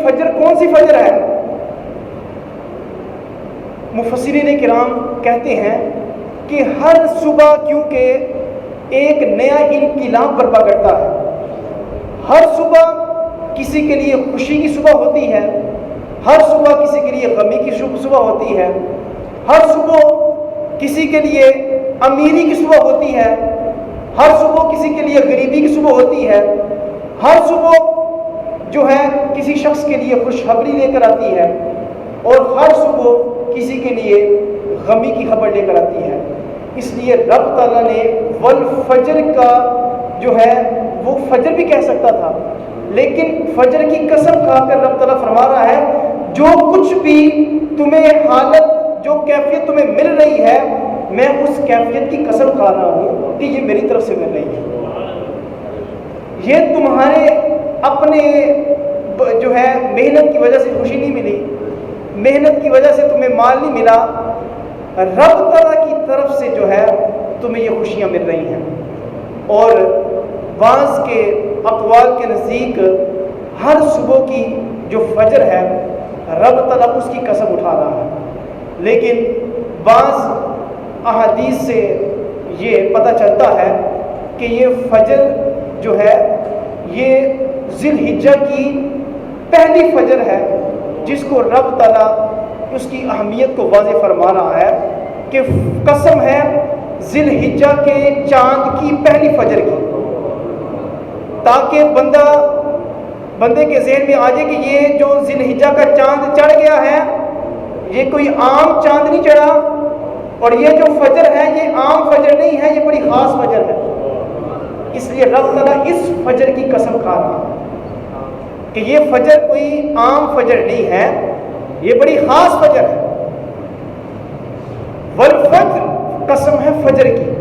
فجر کون سی فجر ہے؟ مفسرین کرام کہتے ہیں کہ ہر صبح کیونکہ ایک نیا انقلاب برپا کرتا ہے، ہر صبح کسی کے لیے خوشی کی صبح ہوتی ہے، ہر صبح کسی کے لیے غمی کی صبح ہوتی ہے، ہر صبح کسی کے لیے امیری کی صبح ہوتی ہے، ہر صبح کسی کے لیے غریبی کی صبح ہوتی ہے، ہر صبح جو ہے کسی شخص کے لیے خوشخبری لے کر آتی ہے، اور ہر صبح کسی کے لیے غمی کی خبر لے کر آتی ہے۔ اس لیے رب تعالیٰ نے والفجر کا جو ہے وہ فجر بھی کہہ سکتا تھا، لیکن فجر کی قسم کھا کر رب تعالیٰ فرما رہا ہے جو کچھ بھی تمہیں حالت، جو کیفیت تمہیں مل رہی ہے، میں اس کیفیت کی قسم کھا رہا ہوں کہ یہ میری طرف سے مل رہی ہے۔ یہ تمہارے اپنے جو ہے محنت کی وجہ سے خوشی نہیں ملی، محنت کی وجہ سے تمہیں مال نہیں ملا، رب تعالیٰ کی طرف سے جو ہے تمہیں یہ خوشیاں مل رہی ہیں۔ اور بعض کے اقوال کے نزدیک ہر صبح کی جو فجر ہے رب تعالیٰ اس کی قسم اٹھا رہا ہے، لیکن بعض احادیث سے یہ پتہ چلتا ہے کہ یہ فجر جو ہے یہ ذی الحجہ کی پہلی فجر ہے، جس کو رب تعالیٰ اس کی اہمیت کو واضح فرما رہا ہے کہ قسم ہے ذی الحجہ کے چاند کی پہلی فجر کی، تاکہ بندے کے ذہن میں آ جائے کہ یہ جو ذی الحجہ کا چاند چڑھ گیا ہے یہ کوئی عام چاند نہیں چڑھا، اور یہ جو فجر ہے یہ عام فجر نہیں ہے، یہ بڑی خاص فجر ہے۔ اس لیے رب تعالیٰ اس فجر کی قسم کھا رہا ہے کہ یہ فجر کوئی عام فجر نہیں ہے، یہ بڑی خاص فجر ہے۔ والفجر قسم ہے فجر کی،